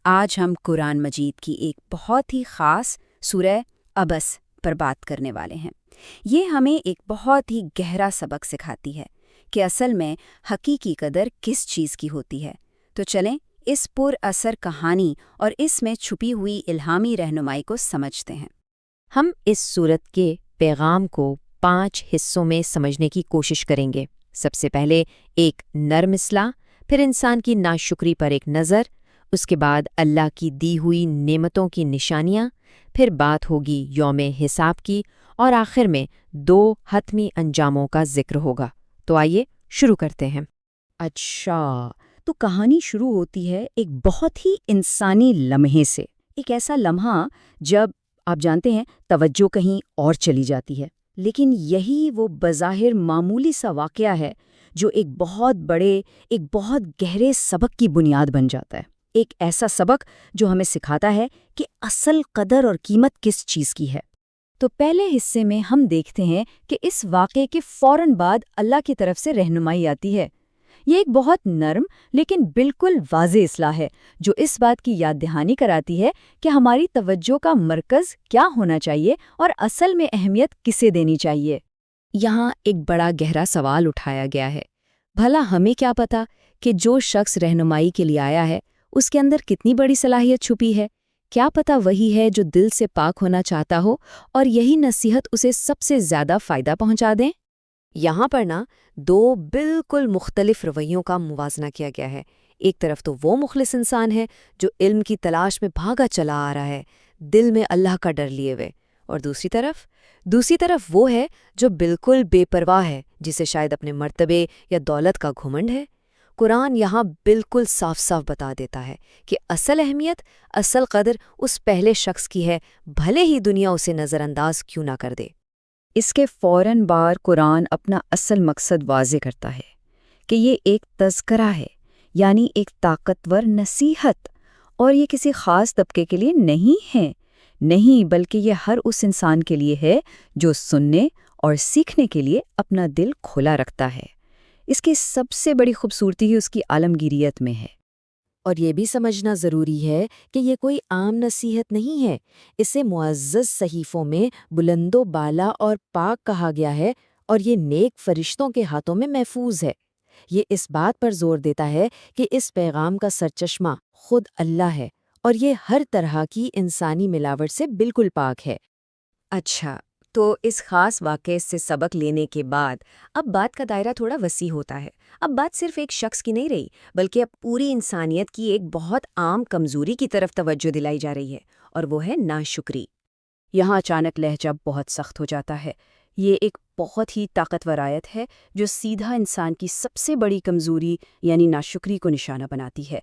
آج ہم قرآن مجید کی ایک بہت ہی خاص سورہ عبس پر بات کرنے والے ہیں۔ یہ ہمیں ایک بہت ہی گہرا سبق سکھاتی ہے کہ اصل میں حقیقی قدر کس چیز کی ہوتی ہے۔ تو چلیں اس پر اثر کہانی اور اس میں چھپی ہوئی الہامی رہنمائی کو سمجھتے ہیں۔ ہم اس سورت کے پیغام کو 5 حصوں میں سمجھنے کی کوشش کریں گے۔ سب سے پہلے ایک نرم اصلاح، پھر انسان کی ناشکری پر ایک نظر، اس کے بعد اللہ کی دی ہوئی نعمتوں کی نشانیاں، پھر بات ہوگی یوم حساب کی، اور آخر میں 2 حتمی انجاموں کا ذکر ہوگا۔ تو آئیے شروع کرتے ہیں۔ اچھا، تو کہانی شروع ہوتی ہے ایک بہت ہی انسانی لمحے سے، ایک ایسا لمحہ جب آپ جانتے ہیں توجہ کہیں اور چلی جاتی ہے، لیکن یہی وہ بظاہر معمولی سا واقعہ ہے جو ایک بہت بڑے، ایک بہت گہرے سبق کی بنیاد بن جاتا ہے۔ ایک ایسا سبق جو ہمیں سکھاتا ہے کہ اصل قدر اور قیمت کس چیز کی ہے۔ تو پہلے حصے میں ہم دیکھتے ہیں کہ اس واقعے کے فوراً بعد اللہ کی طرف سے رہنمائی آتی ہے۔ یہ ایک بہت نرم لیکن بالکل واضح اصلاح ہے جو اس بات کی یاد دہانی کراتی ہے کہ ہماری توجہ کا مرکز کیا ہونا چاہیے اور اصل میں اہمیت کسے دینی چاہیے۔ یہاں ایک بڑا گہرا سوال اٹھایا گیا ہے، بھلا ہمیں کیا پتا کہ جو شخص رہنمائی کے لیے آیا ہے اس کے اندر کتنی بڑی صلاحیت چھپی ہے؟ کیا پتا وہی ہے جو دل سے پاک ہونا چاہتا ہو اور یہی نصیحت اسے سب سے زیادہ فائدہ پہنچا دیں؟ یہاں پر 2 بالکل مختلف رویوں کا موازنہ کیا گیا ہے۔ ایک طرف تو وہ مخلص انسان ہے جو علم کی تلاش میں بھاگا چلا آ رہا ہے، دل میں اللہ کا ڈر لیے ہوئے، اور دوسری طرف وہ ہے جو بالکل بے پرواہ ہے، جسے شاید اپنے مرتبے یا دولت کا گھمنڈ ہے۔ قرآن یہاں بالکل صاف صاف بتا دیتا ہے کہ اصل اہمیت، اصل قدر اس پہلے شخص کی ہے، بھلے ہی دنیا اسے نظر انداز کیوں نہ کر دے۔ اس کے فوراً بعد قرآن اپنا اصل مقصد واضح کرتا ہے کہ یہ ایک تذکرہ ہے، یعنی ایک طاقتور نصیحت، اور یہ کسی خاص طبقے کے لیے نہیں ہے، نہیں، بلکہ یہ ہر اس انسان کے لیے ہے جو سننے اور سیکھنے کے لیے اپنا دل کھلا رکھتا ہے۔ اس کی سب سے بڑی خوبصورتی ہی اس کی عالمگیریت میں ہے۔ اور یہ بھی سمجھنا ضروری ہے کہ یہ کوئی عام نصیحت نہیں ہے، اسے معزز صحیفوں میں بلند و بالا اور پاک کہا گیا ہے، اور یہ نیک فرشتوں کے ہاتھوں میں محفوظ ہے۔ یہ اس بات پر زور دیتا ہے کہ اس پیغام کا سرچشمہ خود اللہ ہے، اور یہ ہر طرح کی انسانی ملاوٹ سے بالکل پاک ہے۔ اچھا، تو اس خاص واقعے سے سبق لینے کے بعد اب بات کا دائرہ تھوڑا وسیع ہوتا ہے۔ اب بات صرف ایک شخص کی نہیں رہی، بلکہ اب پوری انسانیت کی ایک بہت عام کمزوری کی طرف توجہ دلائی جا رہی ہے، اور وہ ہے ناشکری۔ یہاں اچانک لہجہ بہت سخت ہو جاتا ہے۔ یہ ایک بہت ہی طاقتور آیت ہے جو سیدھا انسان کی سب سے بڑی کمزوری یعنی ناشکری کو نشانہ بناتی ہے،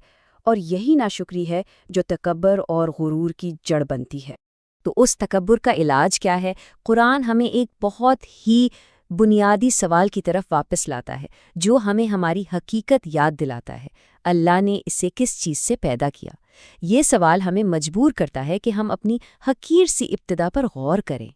اور یہی ناشکری ہے جو تکبر اور غرور کی جڑ بنتی ہے۔ تو اس تکبر کا علاج کیا ہے؟ قرآن ہمیں ایک بہت ہی بنیادی سوال کی طرف واپس لاتا ہے جو ہمیں ہماری حقیقت یاد دلاتا ہے۔ اللہ نے اسے کس چیز سے پیدا کیا؟ یہ سوال ہمیں مجبور کرتا ہے کہ ہم اپنی حقیر سی ابتدا پر غور کریں۔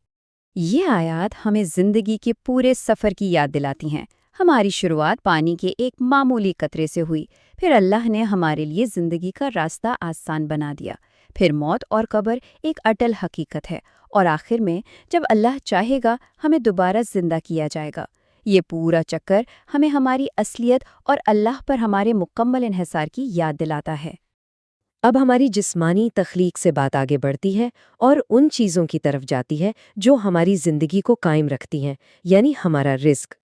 یہ آیات ہمیں زندگی کے پورے سفر کی یاد دلاتی ہیں۔ ہماری شروعات پانی کے ایک معمولی قطرے سے ہوئی، پھر اللہ نے ہمارے لیے زندگی کا راستہ آسان بنا دیا، پھر موت اور قبر ایک اٹل حقیقت ہے، اور آخر میں جب اللہ چاہے گا ہمیں دوبارہ زندہ کیا جائے گا۔ یہ پورا چکر ہمیں ہماری اصلیت اور اللہ پر ہمارے مکمل انحصار کی یاد دلاتا ہے۔ اب ہماری جسمانی تخلیق سے بات آگے بڑھتی ہے اور ان چیزوں کی طرف جاتی ہے جو ہماری زندگی کو قائم رکھتی ہیں، یعنی ہمارا رزق۔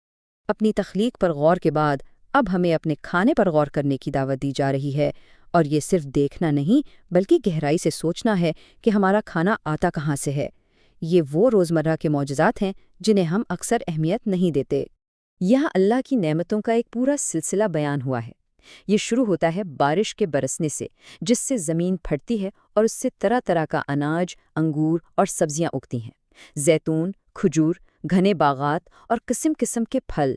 اپنی تخلیق پر غور کے بعد اب ہمیں اپنے کھانے پر غور کرنے کی دعوت دی جا رہی ہے، اور یہ صرف دیکھنا نہیں بلکہ گہرائی سے سوچنا ہے کہ ہمارا کھانا آتا کہاں سے ہے۔ یہ وہ روزمرہ کے معجزات ہیں جنہیں ہم اکثر اہمیت نہیں دیتے۔ یہاں اللہ کی نعمتوں کا ایک پورا سلسلہ بیان ہوا ہے۔ یہ شروع ہوتا ہے بارش کے برسنے سے، جس سے زمین پھٹتی ہے اور اس سے طرح طرح کا اناج، انگور اور سبزیاں اگتی ہیں، زیتون، کھجور، گھنے باغات اور قسم قسم کے پھل۔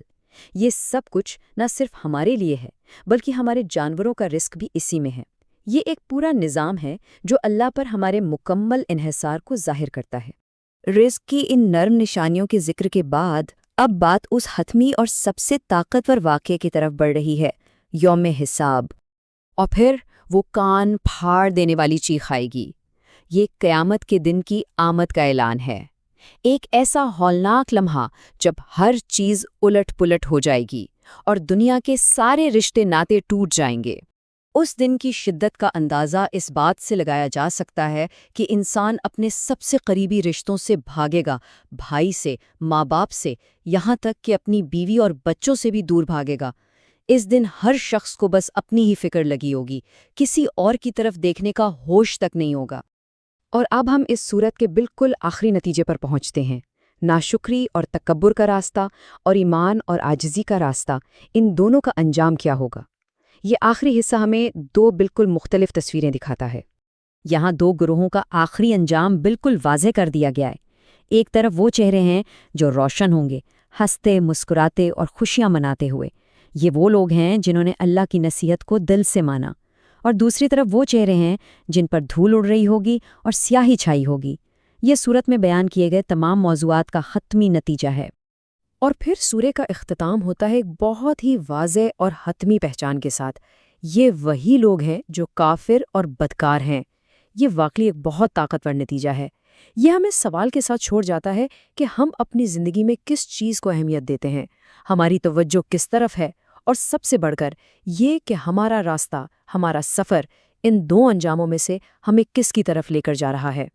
یہ سب کچھ نہ صرف ہمارے لیے ہے بلکہ ہمارے جانوروں کا رزق بھی اسی میں ہے۔ یہ ایک پورا نظام ہے جو اللہ پر ہمارے مکمل انحصار کو ظاہر کرتا ہے۔ رزق کی ان نرم نشانیوں کے ذکر کے بعد اب بات اس حتمی اور سب سے طاقتور واقعے کی طرف بڑھ رہی ہے، یوم حساب۔ اور پھر وہ کان پھاڑ دینے والی چیخ آئے گی۔ یہ قیامت کے دن کی آمد کا اعلان ہے، ایک ایسا ہولناک لمحہ جب ہر چیز الٹ پلٹ ہو جائے گی اور دنیا کے سارے رشتے ناطے ٹوٹ جائیں گے۔ اس دن کی شدت کا اندازہ اس بات سے لگایا جا سکتا ہے کہ انسان اپنے سب سے قریبی رشتوں سے بھاگے گا، بھائی سے، ماں باپ سے، یہاں تک کہ اپنی بیوی اور بچوں سے بھی دور بھاگے گا۔ اس دن ہر شخص کو بس اپنی ہی فکر لگی ہوگی، کسی اور کی طرف دیکھنے کا ہوش تک نہیں ہوگا۔ اور اب ہم اس صورت کے بالکل آخری نتیجے پر پہنچتے ہیں، ناشکری اور تکبر کا راستہ اور ایمان اور عاجزی کا راستہ، ان دونوں کا انجام کیا ہوگا؟ یہ آخری حصہ ہمیں دو بالکل مختلف تصویریں دکھاتا ہے۔ یہاں دو گروہوں کا آخری انجام بالکل واضح کر دیا گیا ہے۔ ایک طرف وہ چہرے ہیں جو روشن ہوں گے، ہنستے مسکراتے اور خوشیاں مناتے ہوئے، یہ وہ لوگ ہیں جنہوں نے اللہ کی نصیحت کو دل سے مانا، اور دوسری طرف وہ چہرے ہیں جن پر دھول اڑ رہی ہوگی اور سیاہی چھائی ہوگی۔ یہ سورت میں بیان کیے گئے تمام موضوعات کا حتمی نتیجہ ہے۔ اور پھر سورے کا اختتام ہوتا ہے ایک بہت ہی واضح اور حتمی پہچان کے ساتھ، یہ وہی لوگ ہیں جو کافر اور بدکار ہیں۔ یہ واقعی ایک بہت طاقتور نتیجہ ہے۔ یہ ہمیں سوال کے ساتھ چھوڑ جاتا ہے کہ ہم اپنی زندگی میں کس چیز کو اہمیت دیتے ہیں، ہماری توجہ کس طرف ہے، اور سب سے بڑھ کر یہ کہ ہمارا راستہ، ہمارا سفر ان دو انجاموں میں سے ہمیں کس کی طرف لے کر جا رہا ہے۔